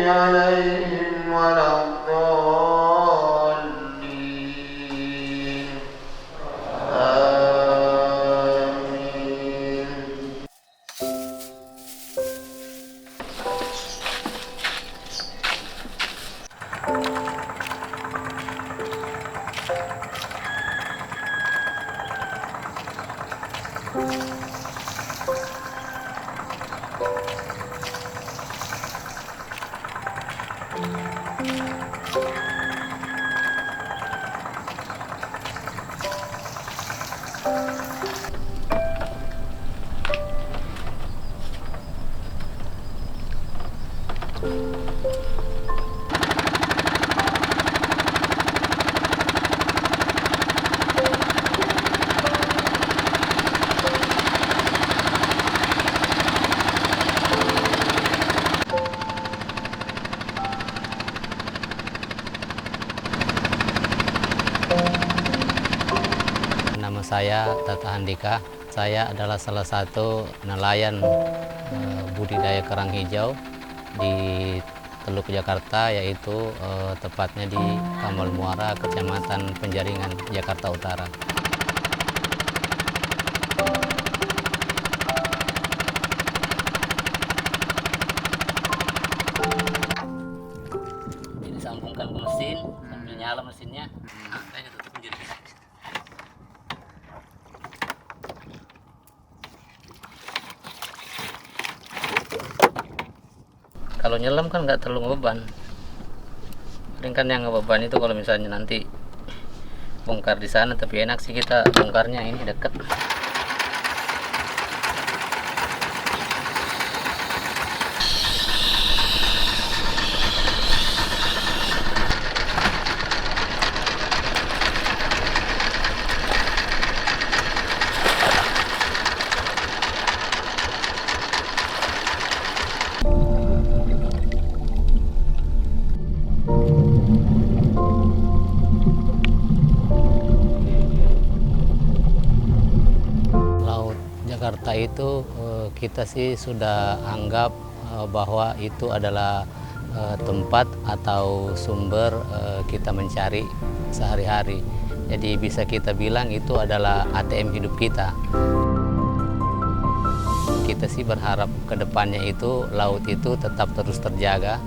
عليهم ولا الضالين آمين. Nama saya Tata Handika. Saya adalah salah satu nelayan budidaya kerang hijau di Teluk Jakarta, yaitu tepatnya di Kamal Muara, Kecamatan Penjaringan, Jakarta Utara. Ini disambungkan ke mesin, sambil nyala mesinnya. Kayaknya tutup sendiri. Kalau nyelam kan nggak terlalu ngebeban. Paling kan yang ngebeban itu kalau misalnya nanti bongkar di sana, tapi enak sih kita bongkarnya ini dekat. Jakarta itu kita sih sudah anggap bahwa itu adalah tempat atau sumber kita mencari sehari-hari. Jadi bisa kita bilang itu adalah ATM hidup kita. Kita sih berharap ke depannya itu laut itu tetap terus terjaga.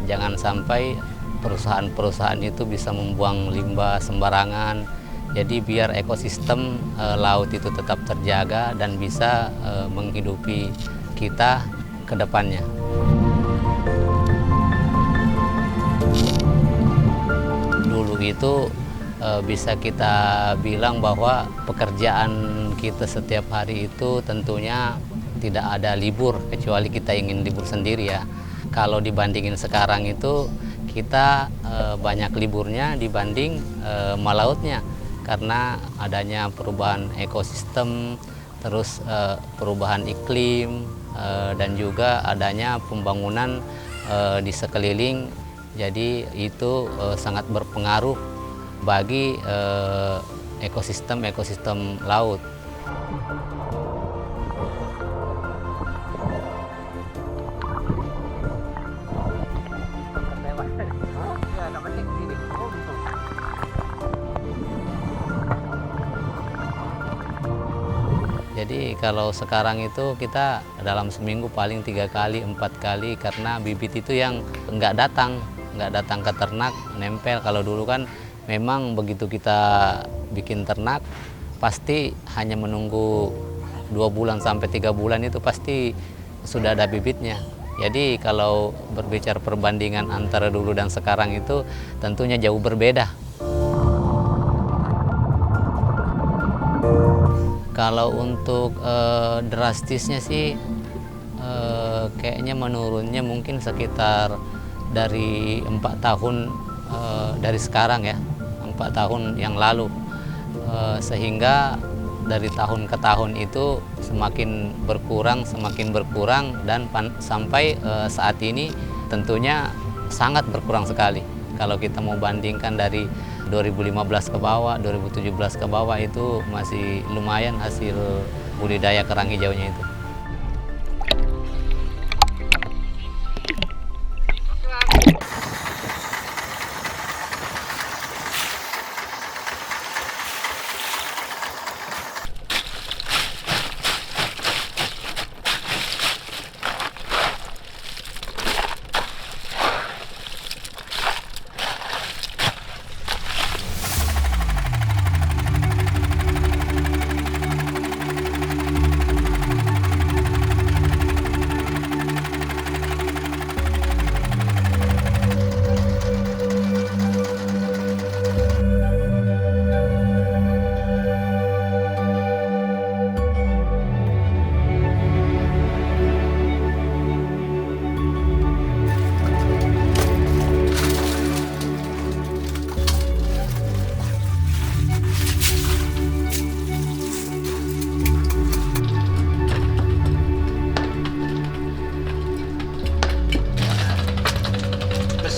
Jangan sampai perusahaan-perusahaan itu bisa membuang limbah sembarangan. Jadi biar ekosistem laut itu tetap terjaga dan bisa menghidupi kita ke depannya. Dulu itu bisa kita bilang bahwa pekerjaan kita setiap hari itu tentunya tidak ada libur, kecuali kita ingin libur sendiri ya. Kalau dibandingin sekarang itu kita banyak liburnya dibanding melautnya. Karena adanya perubahan ekosistem, terus perubahan iklim, dan juga adanya pembangunan di sekeliling. Jadi itu sangat berpengaruh bagi ekosistem laut. Jadi kalau sekarang itu kita dalam seminggu paling 3 kali, 4 kali, karena bibit itu yang nggak datang ke ternak, nempel. Kalau dulu kan memang begitu kita bikin ternak, pasti hanya menunggu 2 bulan sampai 3 bulan itu pasti sudah ada bibitnya. Jadi kalau berbicara perbandingan antara dulu dan sekarang itu tentunya jauh berbeda. Kalau untuk drastisnya sih kayaknya menurunnya mungkin sekitar dari 4 tahun dari sekarang ya, 4 tahun yang lalu, sehingga dari tahun ke tahun itu semakin berkurang dan sampai saat ini tentunya sangat berkurang sekali. Kalau kita mau bandingkan dari 2015 ke bawah, 2017 ke bawah itu masih lumayan hasil budidaya kerang hijaunya itu.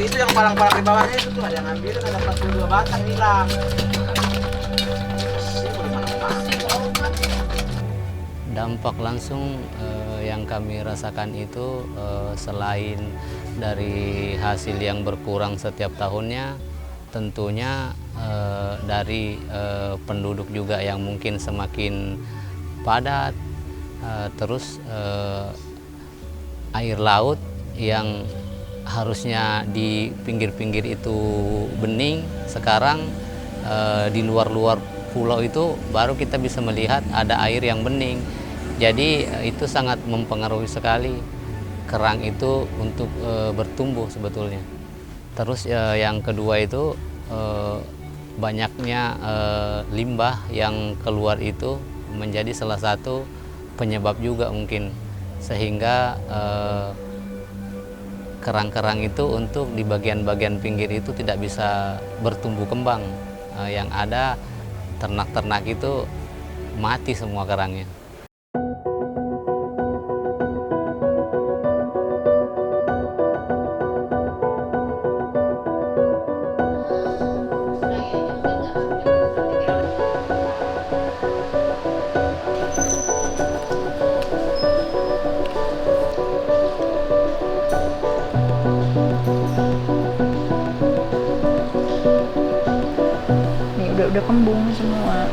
tadi itu yang palang-palang di bawahnya itu tuh ada yang ambil, ada 42 batang hilang. Dampak langsung yang kami rasakan itu selain dari hasil yang berkurang setiap tahunnya, tentunya dari penduduk juga yang mungkin semakin padat, terus air laut yang harusnya di pinggir-pinggir itu bening, sekarang di luar-luar pulau itu baru kita bisa melihat ada air yang bening. Jadi itu sangat mempengaruhi sekali kerang itu untuk bertumbuh sebetulnya. Terus yang kedua itu banyaknya limbah yang keluar itu menjadi salah satu penyebab juga mungkin, sehingga kerang-kerang itu untuk di bagian-bagian pinggir itu tidak bisa bertumbuh kembang. Yang ada ternak-ternak itu mati semua kerangnya. Udah kembung semua.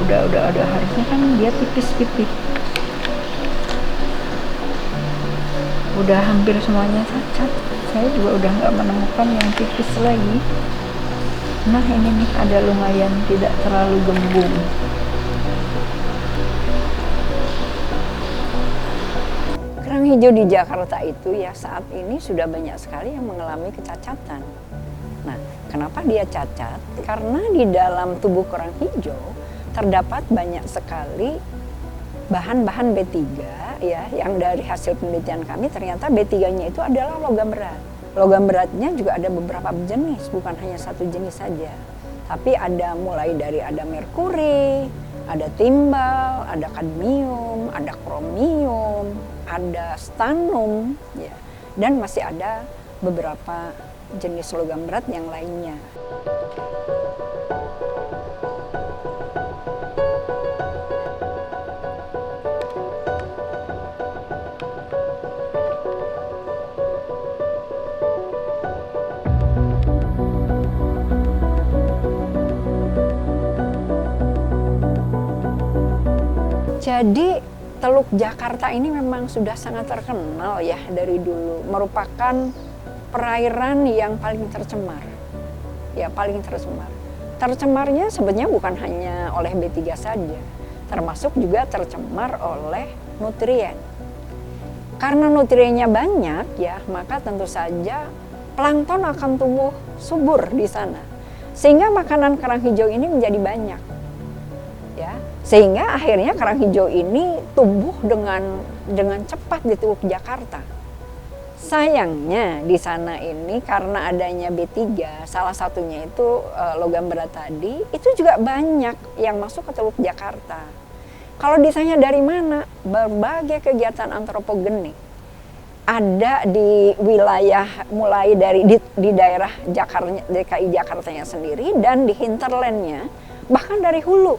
Udah harusnya kan dia tipis-tipis. Udah hampir semuanya cacat. Saya juga udah nggak menemukan yang tipis lagi. Nah ini nih ada lumayan tidak terlalu gembung. Kerang hijau di Jakarta itu ya saat ini sudah banyak sekali yang mengalami kecacatan. Nah, kenapa dia cacat? Karena di dalam tubuh kerang hijau terdapat banyak sekali bahan-bahan B3 ya, yang dari hasil penelitian kami ternyata B3-nya itu adalah logam berat. Logam beratnya juga ada beberapa jenis, bukan hanya satu jenis saja. Tapi ada mulai dari ada merkuri, ada timbal, ada kadmium, ada kromium, ada stannum ya. Dan masih ada beberapa jenis logam berat yang lainnya. Jadi Teluk Jakarta ini memang sudah sangat terkenal ya dari dulu, merupakan perairan yang paling tercemar, ya paling tercemar. Tercemarnya sebenarnya bukan hanya oleh B3 saja, termasuk juga tercemar oleh nutrien. Karena nutriennya banyak ya, maka tentu saja plankton akan tumbuh subur di sana. Sehingga makanan kerang hijau ini menjadi banyak. Ya, sehingga akhirnya kerang hijau ini tumbuh dengan cepat di Teluk Jakarta. Sayangnya di sana ini karena adanya B3, salah satunya itu logam berat tadi, itu juga banyak yang masuk ke Teluk Jakarta. Kalau ditanya dari mana, berbagai kegiatan antropogenik ada di wilayah mulai dari di daerah Jakarta, DKI Jakartanya sendiri dan di hinterlandnya, bahkan dari hulu.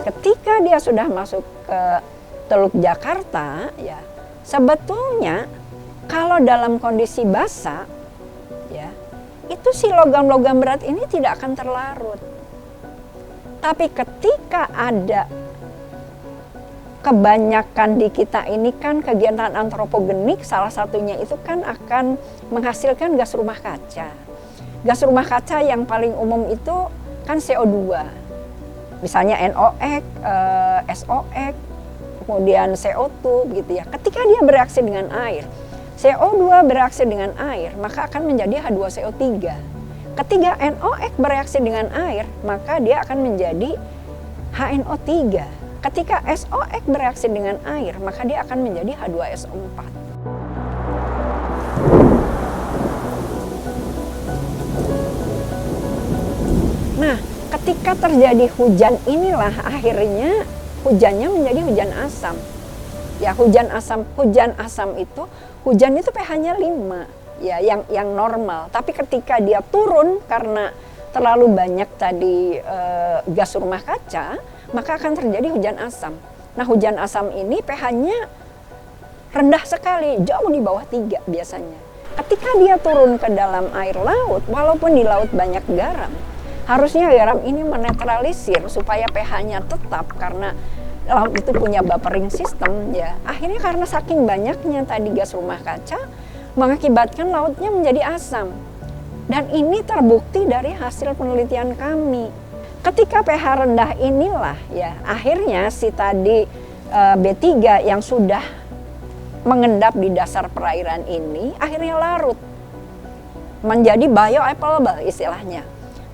Ketika dia sudah masuk ke Teluk Jakarta, ya sebetulnya kalau dalam kondisi basah, ya itu si logam-logam berat ini tidak akan terlarut. Tapi ketika ada kebanyakan di kita ini kan kegiatan antropogenik, salah satunya itu kan akan menghasilkan gas rumah kaca. Gas rumah kaca yang paling umum itu kan CO2. Misalnya NOx, SOx, kemudian CO2 gitu ya. Ketika dia bereaksi dengan air, CO2 bereaksi dengan air, maka akan menjadi H2CO3. Ketika NOx bereaksi dengan air, maka dia akan menjadi HNO3. Ketika SOx bereaksi dengan air, maka dia akan menjadi H2SO4. Nah, ketika terjadi hujan inilah akhirnya hujannya menjadi hujan asam. Ya, hujan asam itu pH-nya 5, ya yang normal. Tapi ketika dia turun karena terlalu banyak tadi gas rumah kaca, maka akan terjadi hujan asam. Nah, hujan asam ini pH-nya rendah sekali, jauh di bawah 3 biasanya. Ketika dia turun ke dalam air laut, walaupun di laut banyak garam, harusnya garam ini menetralisir supaya pH-nya tetap, karena laut itu punya buffering system ya. Akhirnya karena saking banyaknya tadi gas rumah kaca mengakibatkan lautnya menjadi asam. Dan ini terbukti dari hasil penelitian kami. Ketika pH rendah inilah ya akhirnya si tadi B3 yang sudah mengendap di dasar perairan ini akhirnya larut menjadi bioavailable istilahnya.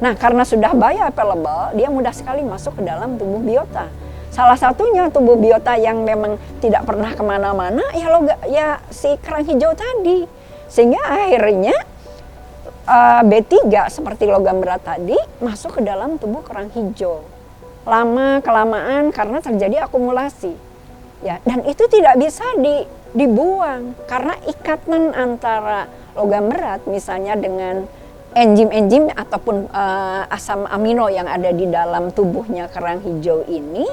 Nah, karena sudah bioavailable, dia mudah sekali masuk ke dalam tubuh biota. Salah satunya tubuh biota yang memang tidak pernah kemana-mana ya si kerang hijau tadi. Sehingga akhirnya B3 seperti logam berat tadi masuk ke dalam tubuh kerang hijau. Lama-kelamaan karena terjadi akumulasi. Ya, dan itu tidak bisa dibuang karena ikatan antara logam berat misalnya dengan enzim-enzim ataupun asam amino yang ada di dalam tubuhnya kerang hijau ini,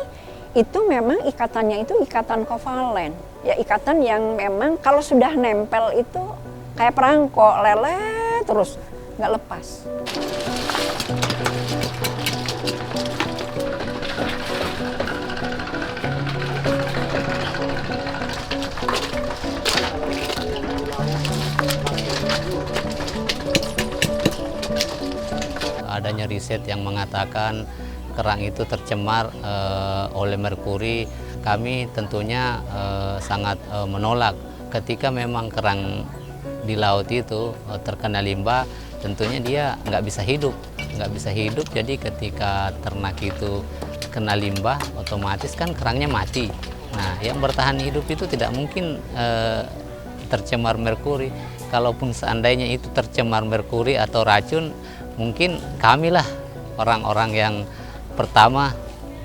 itu memang ikatannya itu ikatan kovalen. Ya, ikatan yang memang kalau sudah nempel itu kayak perangko, lelet terus, nggak lepas. Adanya riset yang mengatakan kerang itu tercemar oleh merkuri, kami tentunya sangat menolak. Ketika memang kerang di laut itu terkena limbah, tentunya dia nggak bisa hidup. Jadi ketika ternak itu kena limbah, otomatis kan kerangnya mati. Nah, yang bertahan hidup itu tidak mungkin tercemar merkuri. Kalaupun seandainya itu tercemar merkuri atau racun, mungkin kamilah orang-orang yang pertama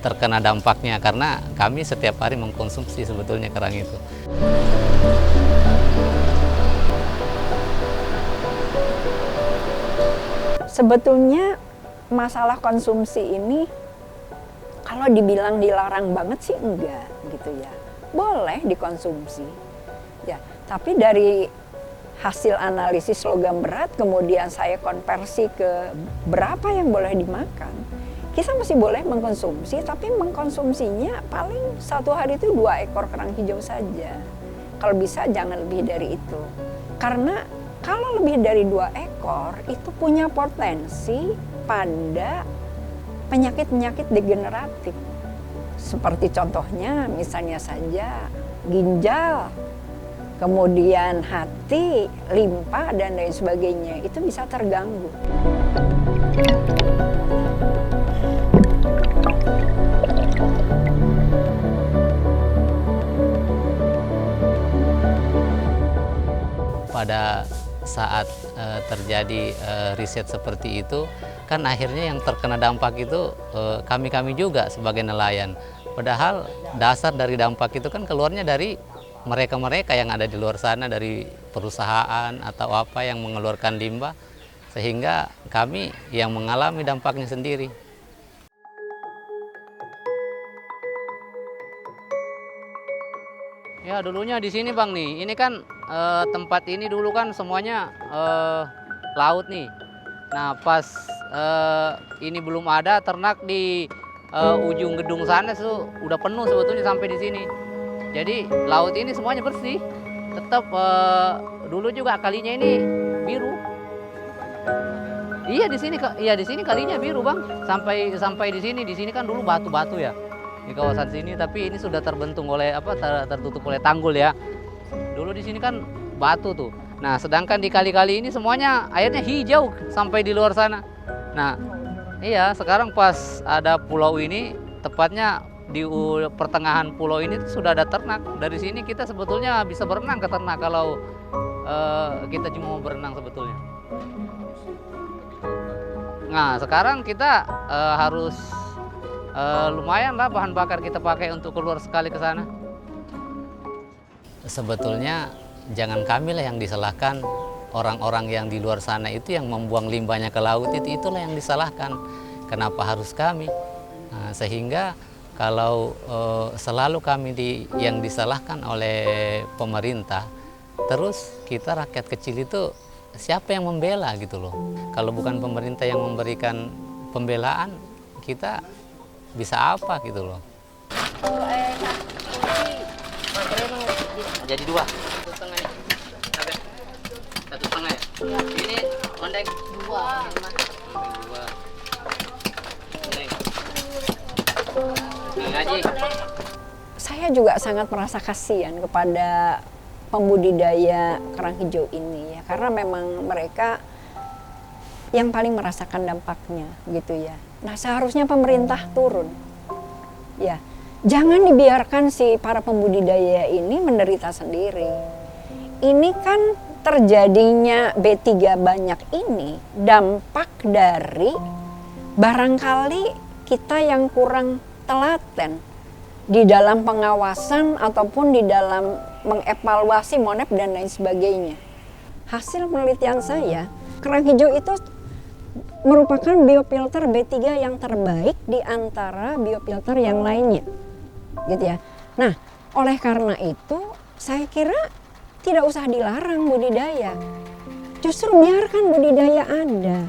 terkena dampaknya, karena kami setiap hari mengkonsumsi sebetulnya kerang itu. Sebetulnya masalah konsumsi ini kalau dibilang dilarang banget sih enggak gitu ya. Boleh dikonsumsi. Ya, tapi dari hasil analisis logam berat kemudian saya konversi ke berapa yang boleh dimakan. Kita masih boleh mengkonsumsi, tapi mengkonsumsinya paling satu hari itu 2 ekor kerang hijau saja. Kalau bisa jangan lebih dari itu. Karena kalau lebih dari 2 ekor itu punya potensi pada penyakit-penyakit degeneratif. Seperti contohnya misalnya saja ginjal, kemudian hati, limpa, dan lain sebagainya, itu bisa terganggu. Pada saat terjadi riset seperti itu, kan akhirnya yang terkena dampak itu kami-kami juga sebagai nelayan. Padahal dasar dari dampak itu kan keluarnya dari mereka-mereka yang ada di luar sana, dari perusahaan atau apa yang mengeluarkan limbah, sehingga kami yang mengalami dampaknya sendiri. Ya, dulunya di sini Bang nih, ini kan tempat ini dulu kan semuanya laut nih. Nah, pas ini belum ada ternak di ujung gedung sana tuh udah penuh sebetulnya sampai di sini. Jadi laut ini semuanya bersih. Tetap dulu juga kalinya ini biru. Iya di sini kalinya biru Bang. Sampai di sini kan dulu batu-batu ya di kawasan sini. Tapi ini sudah terbentuk oleh tertutup oleh tanggul ya. Dulu di sini kan batu tuh. Nah, sedangkan di kali-kali ini semuanya airnya hijau sampai di luar sana. Nah, iya sekarang pas ada pulau ini, tepatnya di pertengahan pulau ini sudah ada ternak. Dari sini kita sebetulnya bisa berenang ke ternak kalau kita cuma mau berenang sebetulnya. Nah, sekarang kita harus lumayan lah bahan bakar kita pakai untuk keluar sekali ke sana. Sebetulnya jangan kami lah yang disalahkan, orang-orang yang di luar sana itu yang membuang limbahnya ke laut itulah yang disalahkan. Kenapa harus kami? Nah, sehingga kalau selalu kami yang disalahkan oleh pemerintah, terus kita rakyat kecil itu siapa yang membela gitu loh. Kalau bukan pemerintah yang memberikan pembelaan, kita bisa apa gitu loh. Jadi 2. 1,5 ya? 1,5 ya? Ini ondeng 2. Saya juga sangat merasa kasihan kepada pembudidaya kerang hijau ini ya, karena memang mereka yang paling merasakan dampaknya gitu ya. Nah, seharusnya pemerintah turun ya, jangan dibiarkan si para pembudidaya ini menderita sendiri. Ini kan terjadinya B3 banyak ini dampak dari barangkali kita yang kurang telaten di dalam pengawasan ataupun di dalam mengevaluasi MONEP dan lain sebagainya. Hasil penelitian saya, kerang hijau itu merupakan biofilter B3 yang terbaik di antara biofilter yang lainnya. Gitu ya. Nah, oleh karena itu saya kira tidak usah dilarang budidaya. Justru biarkan budidaya ada.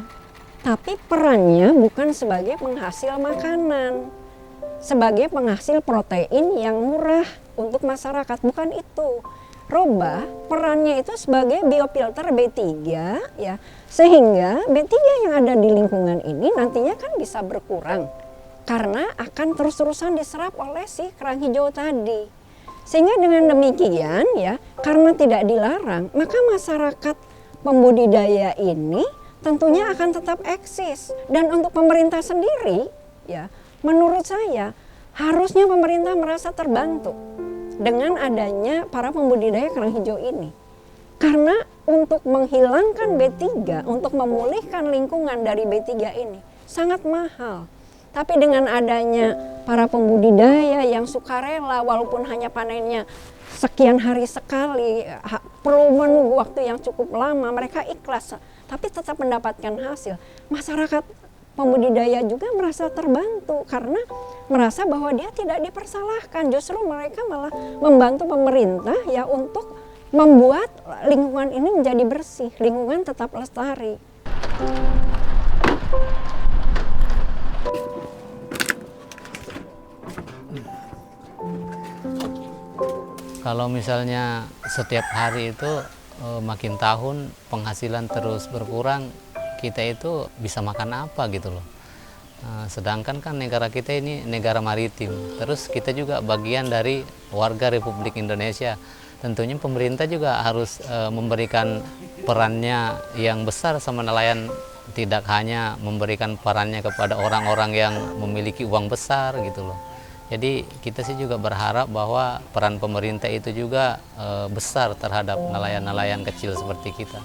Tapi perannya bukan sebagai penghasil makanan, sebagai penghasil protein yang murah untuk masyarakat, bukan itu. Roba perannya itu sebagai biofilter B3 ya, sehingga B3 yang ada di lingkungan ini nantinya kan bisa berkurang karena akan terus-terusan diserap oleh si kerang hijau tadi. Sehingga dengan demikian ya, karena tidak dilarang, maka masyarakat pembudidaya ini tentunya akan tetap eksis. Dan untuk pemerintah sendiri ya, menurut saya harusnya pemerintah merasa terbantu dengan adanya para pembudidaya kerang hijau ini. Karena untuk menghilangkan B3, untuk memulihkan lingkungan dari B3 ini sangat mahal. Tapi dengan adanya para pembudidaya yang sukarela walaupun hanya panennya sekian hari sekali, perlu menunggu waktu yang cukup lama, mereka ikhlas tapi tetap mendapatkan hasil. Masyarakat pembudidaya juga merasa terbantu karena merasa bahwa dia tidak dipersalahkan. Justru mereka malah membantu pemerintah ya untuk membuat lingkungan ini menjadi bersih, lingkungan tetap lestari. Kalau misalnya setiap hari itu makin tahun penghasilan terus berkurang, kita itu bisa makan apa gitu loh. Sedangkan kan negara kita ini negara maritim, terus kita juga bagian dari warga Republik Indonesia. Tentunya pemerintah juga harus memberikan perannya yang besar sama nelayan, tidak hanya memberikan perannya kepada orang-orang yang memiliki uang besar gitu loh. Jadi kita sih juga berharap bahwa peran pemerintah itu juga besar terhadap nelayan-nelayan kecil seperti kita.